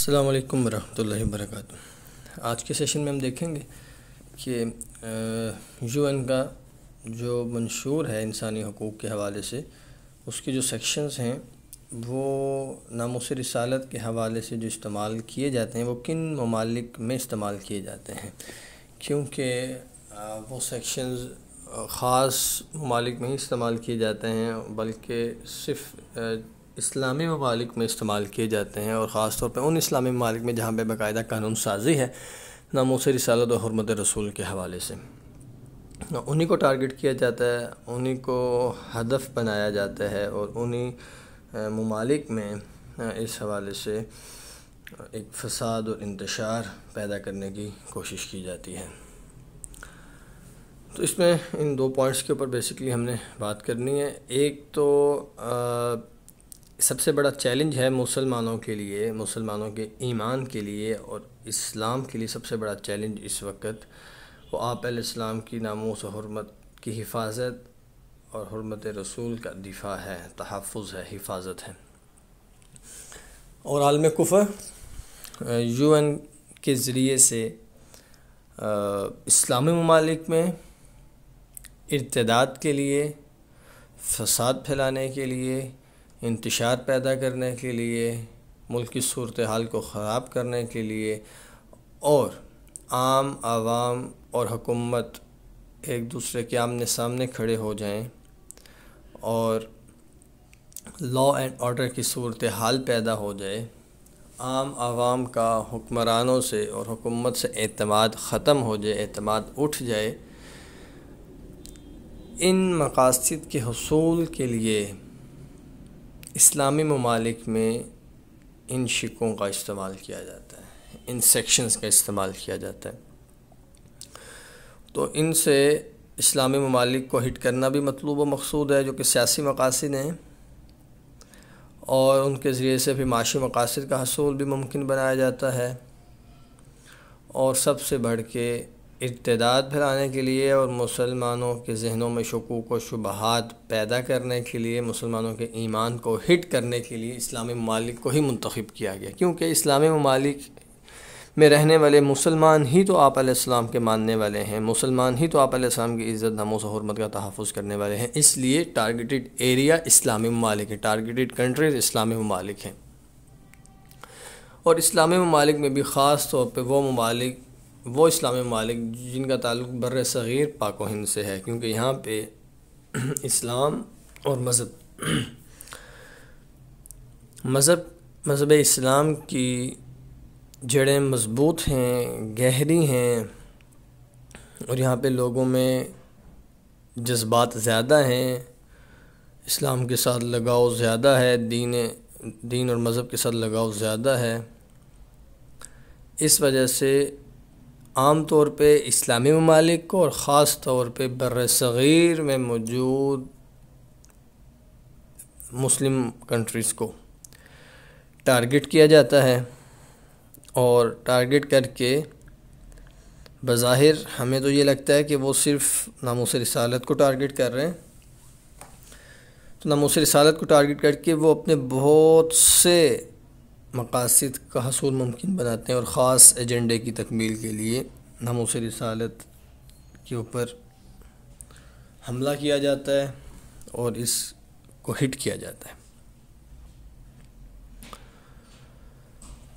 السلام علیکم ورحمۃ اللہ وبرکاتہ۔ آج کے سیشن میں ہم دیکھیں گے کہ یو این کا جو منشور ہے انسانی حقوق کے حوالے سے، اس کے جو سیکشنز ہیں وہ ناموس رسالت کے حوالے سے جو استعمال کیے جاتے ہیں وہ کن ممالک میں استعمال کیے جاتے ہیں، کیونکہ وہ سیکشنز خاص ممالک میں ہی استعمال کیے جاتے ہیں بلکہ صرف اسلامی ممالک میں استعمال کیے جاتے ہیں، اور خاص طور پہ ان اسلامی ممالک میں جہاں پہ باقاعدہ قانون سازی ہے ناموس رسالت و حرمت رسول کے حوالے سے، انہی کو ٹارگٹ کیا جاتا ہے، انہی کو ہدف بنایا جاتا ہے، اور انہی ممالک میں اس حوالے سے ایک فساد اور انتشار پیدا کرنے کی کوشش کی جاتی ہے۔ تو اس میں ان دو پوائنٹس کے اوپر بیسکلی ہم نے بات کرنی ہے۔ ایک تو سب سے بڑا چیلنج ہے مسلمانوں کے لیے، مسلمانوں کے ایمان کے لیے اور اسلام کے لیے سب سے بڑا چیلنج اس وقت وہ آپ علیہ السلام کی ناموس و حرمت کی حفاظت اور حرمت رسول کا دفاع ہے، تحفظ ہے، حفاظت ہے۔ اور عالم کفر یو این کے ذریعے سے اسلامی ممالک میں ارتداد کے لیے، فساد پھیلانے کے لیے، انتشار پیدا کرنے کے لیے، ملک کی صورتحال کو خراب کرنے کے لیے، اور عام عوام اور حکومت ایک دوسرے کے آمنے سامنے کھڑے ہو جائیں اور لا اینڈ آرڈر کی صورتحال پیدا ہو جائے، عام عوام کا حکمرانوں سے اور حکومت سے اعتماد ختم ہو جائے، اعتماد اٹھ جائے، ان مقاصد کے حصول کے لیے اسلامی ممالک میں ان شقوں کا استعمال کیا جاتا ہے، ان سیکشنز کا استعمال کیا جاتا ہے۔ تو ان سے اسلامی ممالک کو ہٹ کرنا بھی مطلوب و مقصود ہے، جو کہ سیاسی مقاصد ہیں، اور ان کے ذریعے سے بھی معاشی مقاصد کا حصول بھی ممکن بنایا جاتا ہے، اور سب سے بڑھ کے ارتداد پھیلانے کے لیے اور مسلمانوں کے ذہنوں میں شکوک و شبہات پیدا کرنے کے لیے، مسلمانوں کے ایمان کو ہٹ کرنے کے لیے اسلامی ممالک کو ہی منتخب کیا گیا، کیونکہ اسلامی ممالک میں رہنے والے مسلمان ہی تو آپ علیہ السلام کے ماننے والے ہیں، مسلمان ہی تو آپ علیہ السلام کی عزت، ناموس و حرمت کا تحفظ کرنے والے ہیں، اس لیے ٹارگیٹڈ ایریا اسلامی ممالک ہے، ٹارگیٹڈ کنٹریز اسلامی ممالک ہیں۔ اور اسلامی ممالک میں بھی خاص طور پہ وہ اسلامی ممالک جن کا تعلق بر صغیر پاک و ہند سے ہے، کیونکہ یہاں پہ اسلام اور مذہب اسلام کی جڑیں مضبوط ہیں، گہری ہیں، اور یہاں پہ لوگوں میں جذبات زیادہ ہیں، اسلام کے ساتھ لگاؤ زیادہ ہے، دین اور مذہب کے ساتھ لگاؤ زیادہ ہے۔ اس وجہ سے عام طور پہ اسلامی ممالک کو اور خاص طور پہ بر صغیر میں موجود مسلم کنٹریز کو ٹارگٹ کیا جاتا ہے، اور ٹارگٹ کر کے بظاہر ہمیں تو یہ لگتا ہے کہ وہ صرف ناموس رسالت کو ٹارگٹ کر رہے ہیں، تو ناموس رسالت کو ٹارگٹ کر کے وہ اپنے بہت سے مقاصد کا حصول ممکن بناتے ہیں، اور خاص ایجنڈے کی تکمیل کے لیے ناموس رسالت کے اوپر حملہ کیا جاتا ہے اور اس کو ہٹ کیا جاتا ہے۔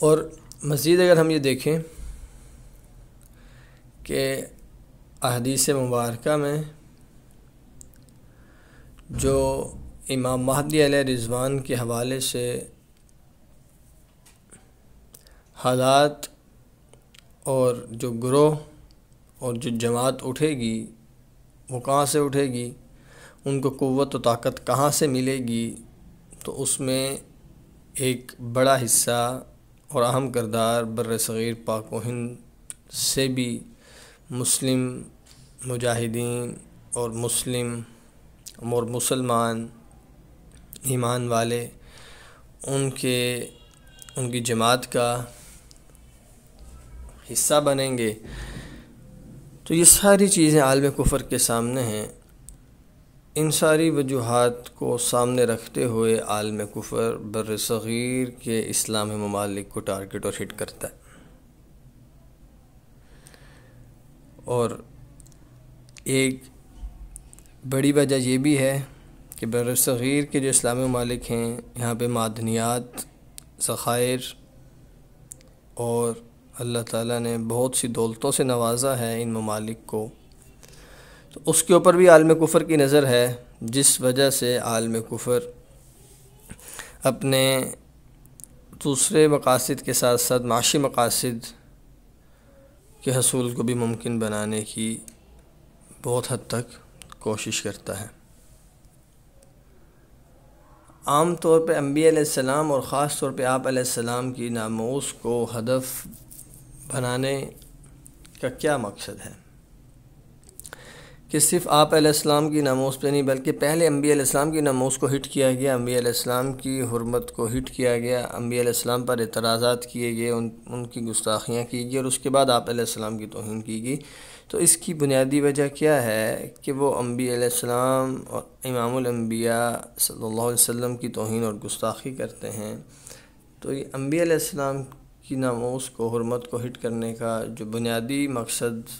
اور مزید اگر ہم یہ دیکھیں کہ احادیث مبارکہ میں جو امام مہدی علیہ رضوان کے حوالے سے حالات اور جو گروہ اور جو جماعت اٹھے گی وہ کہاں سے اٹھے گی، ان کو قوت و طاقت کہاں سے ملے گی، تو اس میں ایک بڑا حصہ اور اہم کردار بر صغیر پاک و ہند سے بھی مسلم مجاہدین اور مسلمان ایمان والے ان کی جماعت کا حصہ بنیں گے۔ تو یہ ساری چیزیں عالم کفر کے سامنے ہیں، ان ساری وجوہات کو سامنے رکھتے ہوئے عالم کفر بر صغیر کے اسلامی ممالک کو ٹارگٹ اور ہٹ کرتا ہے، اور ایک بڑی وجہ یہ بھی ہے کہ بر صغیر کے جو اسلامی ممالک ہیں یہاں پہ معدنیات، ذخائر اور اللہ تعالیٰ نے بہت سی دولتوں سے نوازا ہے ان ممالک کو، تو اس کے اوپر بھی عالم کفر کی نظر ہے، جس وجہ سے عالم کفر اپنے دوسرے مقاصد کے ساتھ ساتھ معاشی مقاصد کے حصول کو بھی ممکن بنانے کی بہت حد تک کوشش کرتا ہے۔ عام طور پہ انبیاء علیہ السلام اور خاص طور پہ آپ علیہ السلام کی ناموس کو ہدف بنانے کا کیا مقصد ہے کہ صرف آپ علیہ السلام کی ناموس پہ نہیں بلکہ پہلے انبیاء علیہ السلام کی ناموس کو ہٹ کیا گیا، انبیاء علیہ السلام کی حرمت کو ہٹ کیا گیا، انبیاء علیہ السلام پر اعتراضات کیے گئے، ان کی گستاخیاں کی گئی، اور اس کے بعد آپ علیہ السلام کی توہین کی گئی۔ تو اس کی بنیادی وجہ کیا ہے کہ وہ انبیاء علیہ السلام اور امام الانبیاء صلی اللہ علیہ وسلم کی توہین اور گستاخی کرتے ہیں۔ تو یہ انبیاء علیہ السلام کی ناموس کو، حرمت کو ہٹ کرنے کا جو بنیادی مقصد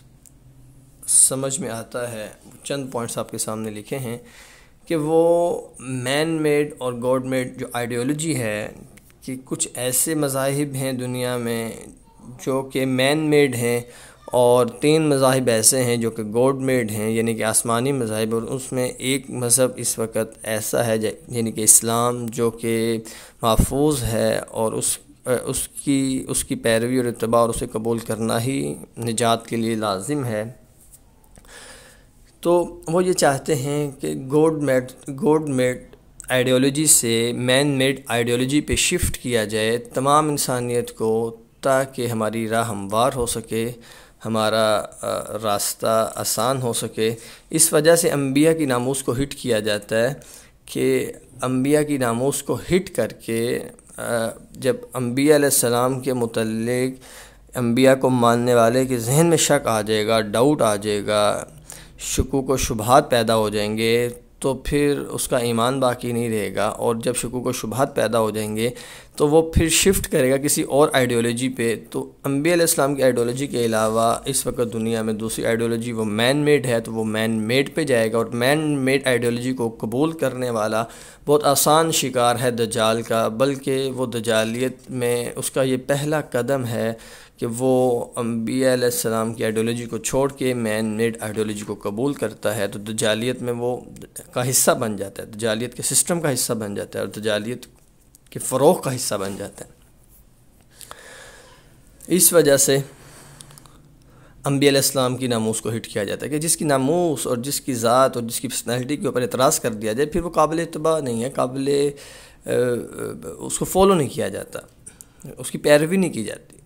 سمجھ میں آتا ہے، چند پوائنٹس آپ کے سامنے لکھے ہیں کہ وہ مین میڈ اور گاڈ میڈ جو آئیڈیالوجی ہے کہ کچھ ایسے مذاہب ہیں دنیا میں جو کہ مین میڈ ہیں، اور 3 مذاہب ایسے ہیں جو کہ گاڈ میڈ ہیں، یعنی کہ آسمانی مذاہب، اور اس میں ایک مذہب اس وقت ایسا ہے یعنی کہ اسلام جو کہ محفوظ ہے، اور اس کی پیروی اور اتباع اور اسے قبول کرنا ہی نجات کے لیے لازم ہے۔ تو وہ یہ چاہتے ہیں کہ گاڈ میڈ آئیڈیالوجی سے مین میڈ آئیڈیالوجی پہ شفٹ کیا جائے تمام انسانیت کو، تاکہ ہماری راہ ہموار ہو سکے، ہمارا راستہ آسان ہو سکے۔ اس وجہ سے انبیاء کی ناموس کو ہٹ کیا جاتا ہے کہ انبیاء کی ناموس کو ہٹ کر کے جب انبیاء علیہ السلام کے متعلق انبیاء کو ماننے والے کے ذہن میں شک آ جائے گا، ڈاؤٹ آ جائے گا، شکوک و شبہات پیدا ہو جائیں گے، تو پھر اس کا ایمان باقی نہیں رہے گا، اور جب شکوک و شبہات پیدا ہو جائیں گے تو وہ پھر شفٹ کرے گا کسی اور آئیڈیالوجی پہ۔ تو انبیاء علیہ السلام کی آئیڈیالوجی کے علاوہ اس وقت دنیا میں دوسری آئیڈیالوجی وہ مین میڈ ہے، تو وہ مین میڈ پہ جائے گا، اور مین میڈ آئیڈیالوجی کو قبول کرنے والا بہت آسان شکار ہے دجال کا، بلکہ وہ دجالیت میں اس کا یہ پہلا قدم ہے کہ وہ انبیاء علیہ السلام کی آئیڈیالوجی کو چھوڑ کے مین میڈ آئیڈیالوجی کو قبول کرتا ہے، تو دجالیت میں وہ کا حصہ بن جاتا ہے، دجالیت کے سسٹم کا حصہ بن جاتا ہے، اور دجالیت کے فروغ کا حصہ بن جاتا ہے۔ اس وجہ سے انبیاء علیہ السلام کی ناموس کو ہٹ کیا جاتا ہے کہ جس کی ناموس اور جس کی ذات اور جس کی پرسنالٹی کے اوپر اعتراض کر دیا جائے، پھر وہ قابل اتباع نہیں ہے، اس کو فالو نہیں کیا جاتا، اس کی پیروی نہیں کی جاتی،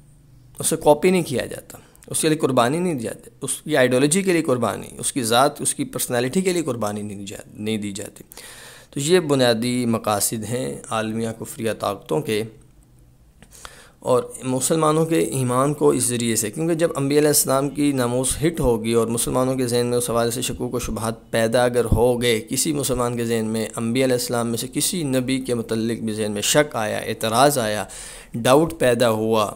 اسے کاپی نہیں کیا جاتا، اس کے لیے قربانی نہیں دی جاتی، اس کی آئیڈیالوجی کے لیے قربانی، اس کی ذات، اس کی پرسنالٹی کے لیے قربانی نہیں دی جاتی۔ تو یہ بنیادی مقاصد ہیں عالمیہ کفریہ طاقتوں کے اور مسلمانوں کے ایمان کو اس ذریعے سے، کیونکہ جب انبیاء علیہ السلام کی ناموس ہٹ ہوگی اور مسلمانوں کے ذہن میں اس حوالے سے شکوک و شبہات پیدا اگر ہو گئے، کسی مسلمان کے ذہن میں انبیاء علیہ السلام میں سے کسی نبی کے متعلق بھی ذہن میں شک آیا، اعتراض آیا، ڈاؤٹ پیدا ہوا،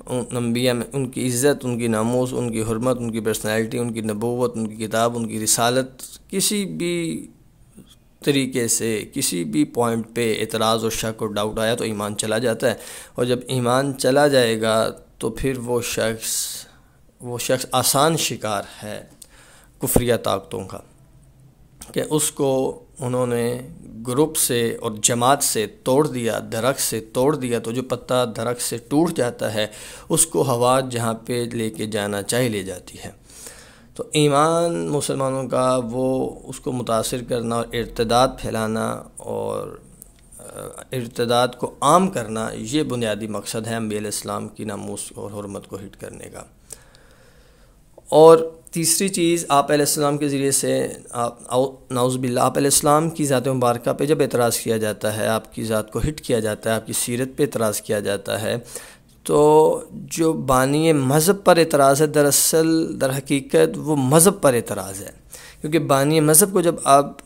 انبیاء میں ان کی عزت، ان کی ناموس، ان کی حرمت، ان کی پرسنالٹی، ان کی نبوت، ان کی کتاب، ان کی رسالت، کسی بھی طریقے سے کسی بھی پوائنٹ پہ اعتراض اور شک اور ڈاؤٹ آیا تو ایمان چلا جاتا ہے، اور جب ایمان چلا جائے گا تو پھر وہ شخص آسان شکار ہے کفریہ طاقتوں کا، کہ اس کو انہوں نے گروپ سے اور جماعت سے توڑ دیا، درخت سے توڑ دیا، تو جو پتا درخت سے ٹوٹ جاتا ہے اس کو ہوا جہاں پہ لے کے جانا چاہے لے جاتی ہے۔ تو ایمان مسلمانوں کا وہ اس کو متاثر کرنا اور ارتداد پھیلانا اور ارتداد کو عام کرنا، یہ بنیادی مقصد ہے انبیاء علیہ السلام کی ناموس اور حرمت کو ہٹ کرنے کا۔ اور تیسری چیز، آپ علیہ السلام کے ذریعے سے نعوذ باللہ آپ علیہ السلام کی ذات مبارکہ پہ جب اعتراض کیا جاتا ہے، آپ کی ذات کو ہٹ کیا جاتا ہے، آپ کی سیرت پہ اعتراض کیا جاتا ہے، تو جو بانی مذہب پر اعتراض ہے دراصل در حقیقت وہ مذہب پر اعتراض ہے، کیونکہ بانی مذہب کو جب آپ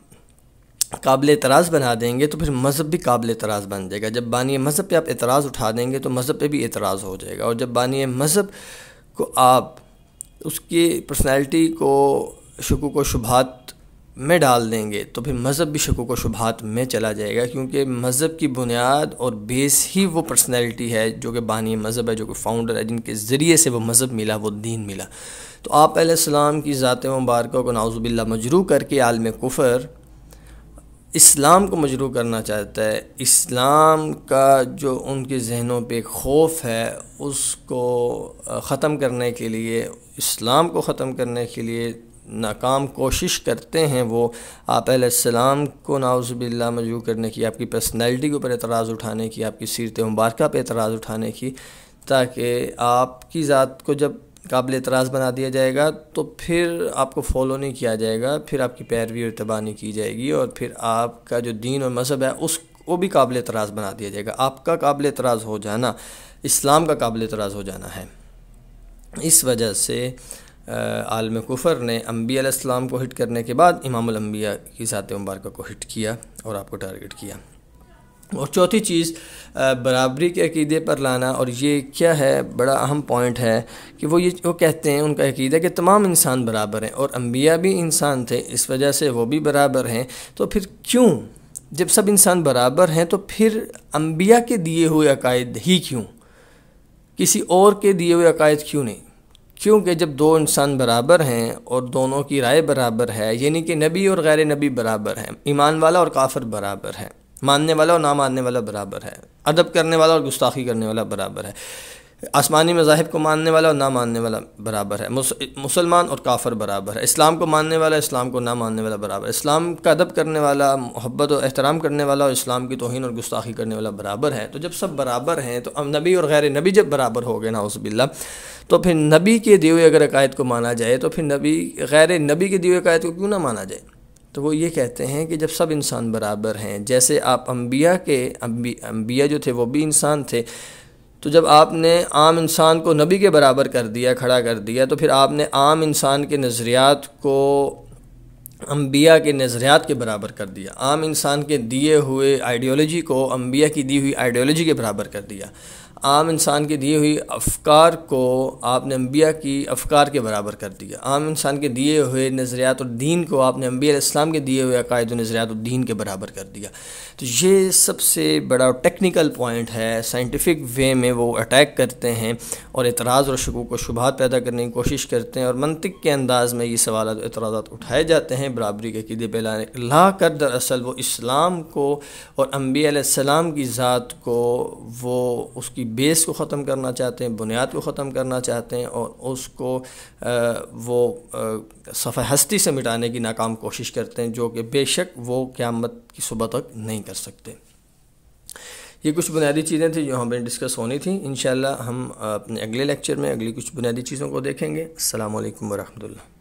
قابل اعتراض بنا دیں گے تو پھر مذہب بھی قابل اعتراض بن جائے گا. جب بانی مذہب پہ آپ اعتراض اٹھا دیں گے تو مذہب پہ بھی اعتراض ہو جائے گا. اور جب بانی مذہب کو آپ اس کی پرسنالٹی کو شکوک و شبہات میں ڈال دیں گے تو پھر مذہب بھی شکوک و شبہات میں چلا جائے گا، کیونکہ مذہب کی بنیاد اور بیس ہی وہ پرسنالٹی ہے جو کہ بانی مذہب ہے، جو کہ فاؤنڈر ہے، جن کے ذریعے سے وہ مذہب ملا، وہ دین ملا. تو آپ علیہ السلام کی ذات مبارکہ کو نعوذ باللہ مجروح کر کے عالم کفر اسلام کو مجروح کرنا چاہتا ہے. اسلام کا جو ان کے ذہنوں پہ خوف ہے اس کو ختم کرنے کے لیے، اسلام کو ختم کرنے کے لیے ناکام کوشش کرتے ہیں وہ آپ علیہ السلام کو نعوذ باللہ مجروح کرنے کی، آپ کی پرسنالٹی کے اوپر اعتراض اٹھانے کی، آپ کی سیرت مبارکہ پہ اعتراض اٹھانے کی، تاکہ آپ کی ذات کو جب قابل اعتراض بنا دیا جائے گا تو پھر آپ کو فالو نہیں کیا جائے گا، پھر آپ کی پیروی اور اتباع نہیں کی جائے گی، اور پھر آپ کا جو دین اور مذہب ہے اس کو بھی قابل اعتراض بنا دیا جائے گا. آپ کا قابل اعتراض ہو جانا اسلام کا قابل اعتراض ہو جانا ہے. اس وجہ سے عالم کفر نے انبیاء علیہ السلام کو ہٹ کرنے کے بعد امام الانبیاء کی ذات مبارکہ کو ہٹ کیا اور آپ کو ٹارگٹ کیا. اور چوتھی چیز برابری کے عقیدے پر لانا، اور یہ کیا ہے بڑا اہم پوائنٹ ہے کہ وہ کہتے ہیں، ان کا عقیدہ کہ تمام انسان برابر ہیں، اور انبیاء بھی انسان تھے اس وجہ سے وہ بھی برابر ہیں. تو پھر کیوں جب سب انسان برابر ہیں تو پھر انبیاء کے دیے ہوئے عقائد ہی کیوں، کسی اور کے دیے ہوئے عقائد کیوں نہیں؟ کیونکہ جب دو انسان برابر ہیں اور دونوں کی رائے برابر ہے، یعنی کہ نبی اور غیر نبی برابر ہیں، ایمان والا اور کافر برابر ہے، ماننے والا اور نہ ماننے والا برابر ہے، ادب کرنے والا اور گستاخی کرنے والا برابر ہے، آسمانی مذاہب کو ماننے والا اور نہ ماننے والا برابر ہے، مسلمان اور کافر برابر ہے، اسلام کو ماننے والا اسلام کو نہ ماننے والا برابر ہے، اسلام کا ادب کرنے والا، محبت و احترام کرنے والا اور اسلام کی توہین اور گستاخی کرنے والا برابر ہے. تو جب سب برابر ہیں تو نبی اور غیر نبی جب برابر ہو گئے نعوذ باللہ، تو پھر نبی کے دیے ہوئے اگر عقائد کو مانا جائے تو پھر غیر نبی کے دیے ہوئے عقائد کو کیوں نہ مانا جائے؟ تو وہ یہ کہتے ہیں کہ جب سب انسان برابر ہیں، جیسے آپ انبیاء جو تھے وہ بھی انسان تھے، تو جب آپ نے عام انسان کو نبی کے برابر کر دیا، کھڑا کر دیا، تو پھر آپ نے عام انسان کے نظریات کو انبیاء کے نظریات کے برابر کر دیا، عام انسان کے دیے ہوئے آئیڈیالوجی کو انبیاء کی دی ہوئی آئیڈیالوجی کے برابر کر دیا، عام انسان کے دیے ہوئی افکار کو آپ نے انبیاء کی افکار کے برابر کر دیا، عام انسان کے دیے ہوئے نظریات اور دین کو آپ نے انبیاء علیہ السلام کے دیے ہوئے عقائد و نظریات اور دین کے برابر کر دیا. تو یہ سب سے بڑا ٹیکنیکل پوائنٹ ہے، سائنٹیفک وے میں وہ اٹیک کرتے ہیں اور اعتراض اور شکوک و شبہات پیدا کرنے کی کوشش کرتے ہیں، اور منطق کے انداز میں یہ سوالات و اعتراضات اٹھائے جاتے ہیں برابری کے عقیدے پہ لا کر دراصل وہ اسلام کو اور انبیاء علیہ السلام کی ذات کو، وہ اس کی بیس کو ختم کرنا چاہتے ہیں، بنیاد کو ختم کرنا چاہتے ہیں، اور اس کو وہ صفحہ ہستی سے مٹانے کی ناکام کوشش کرتے ہیں، جو کہ بے شک وہ قیامت کی صبح تک نہیں کر سکتے. یہ کچھ بنیادی چیزیں تھیں جو ہمیں ڈسکس ہونی تھیں. انشاءاللہ ہم اپنے اگلے لیکچر میں اگلی کچھ بنیادی چیزوں کو دیکھیں گے. السلام علیکم ورحمۃ اللہ.